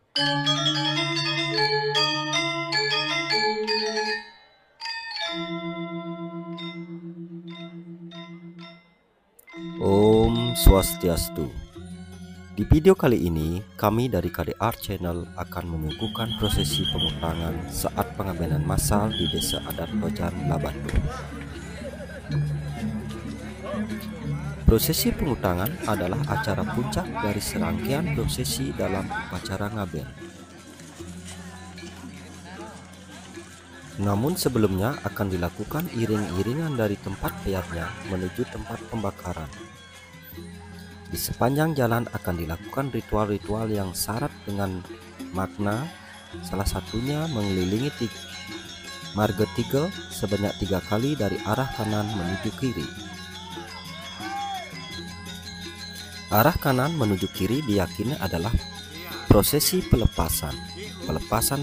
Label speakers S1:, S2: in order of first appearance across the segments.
S1: Om Swastiastu. Di video kali ini, kami dari KD Art Channel akan menyuguhkan prosesi pemutangan saat pengabenan massal di Desa Adat Lojan, Labando. Prosesi pemutangan adalah acara puncak dari serangkaian prosesi dalam upacara ngaben. Namun sebelumnya akan dilakukan iring-iringan dari tempat peyatnya menuju tempat pembakaran. Di sepanjang jalan akan dilakukan ritual-ritual yang syarat dengan makna, salah satunya mengelilingi marga 3 sebanyak 3 kali dari arah kanan menuju kiri. Arah kanan menuju kiri diyakini adalah prosesi pelepasan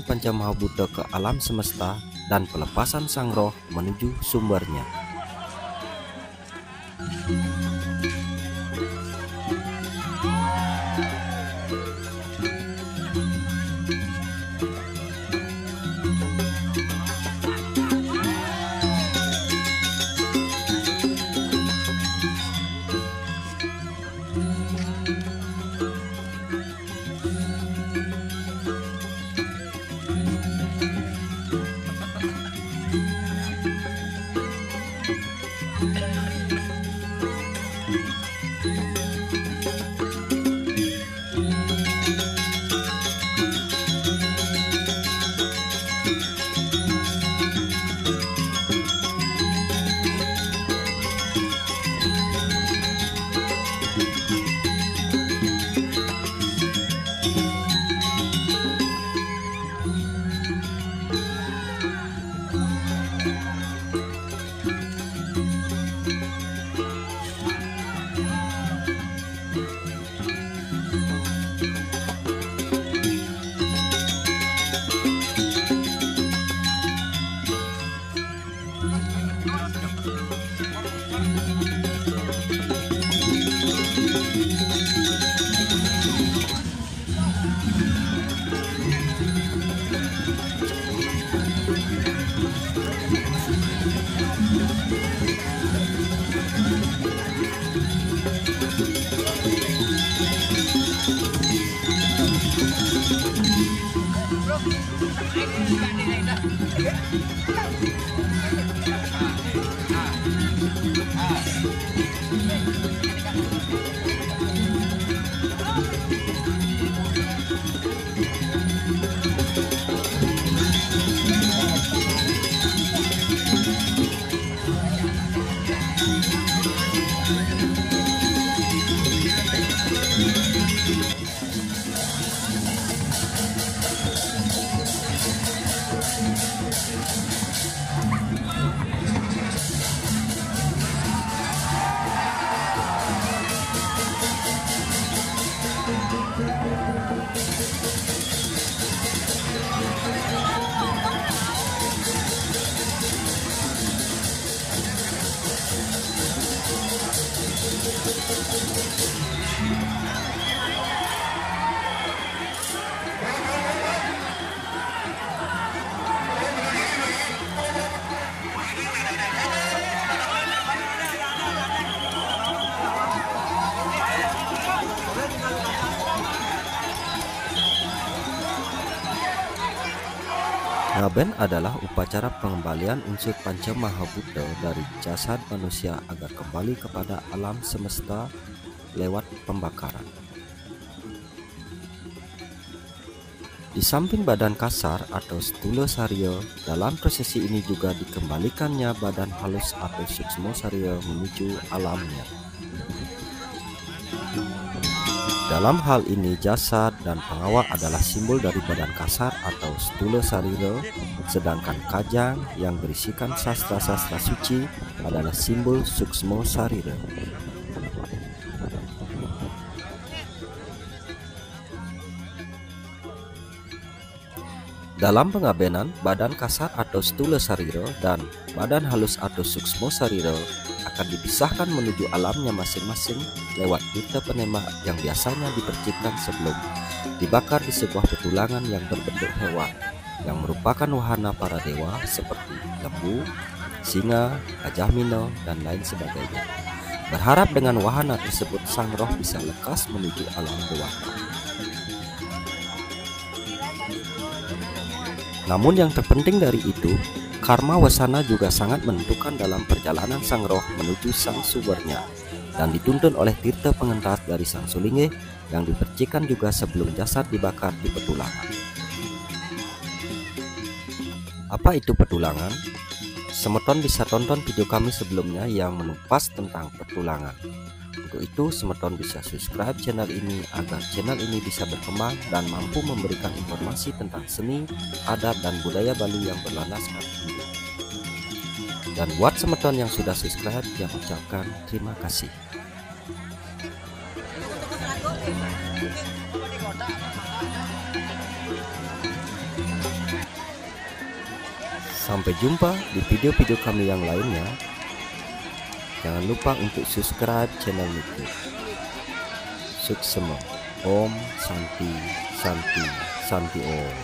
S1: Panca Maha Buddha ke alam semesta dan pelepasan sang roh menuju sumbernya. Ngaben adalah upacara pengembalian unsur Panca Maha Buddha dari jasad manusia agar kembali kepada alam semesta lewat pembakaran. Di samping badan kasar atau stula sarya, dalam prosesi ini juga dikembalikannya badan halus atau suksma sarya menuju alamnya. Dalam hal ini jasad dan pengawal adalah simbol dari badan kasar atau stula sarira, sedangkan kajang yang berisikan sastra-sastra suci adalah simbol suksma sarira. Dalam pengabenan, badan kasar atau stula sarira dan badan halus atau suksma sarira akan dipisahkan menuju alamnya masing-masing lewat duta penembak yang biasanya dipercikkan sebelum dibakar di sebuah petulangan yang berbentuk hewan, yang merupakan wahana para dewa seperti lembu, singa, gajah mino, dan lain sebagainya. Berharap dengan wahana tersebut sang roh bisa lekas menuju alam dewata. Namun yang terpenting dari itu, karma wasana juga sangat menentukan dalam perjalanan sang roh menuju sang sumbernya, dan dituntun oleh tirta pengentas dari sang sulingeh yang dipercikan juga sebelum jasad dibakar di petulangan. Apa itu petulangan? Semeton bisa tonton video kami sebelumnya yang mengupas tentang petulangan. Untuk itu, Semeton bisa subscribe channel ini agar channel ini bisa berkembang dan mampu memberikan informasi tentang seni, adat, dan budaya Bali yang berlandaskan Hindu. Dan buat Semeton yang sudah subscribe, yang ucapkan terima kasih. Sampai jumpa di video-video kami yang lainnya. Jangan lupa untuk subscribe channel YouTube. Suksema. Om Santi Santi Santi Om.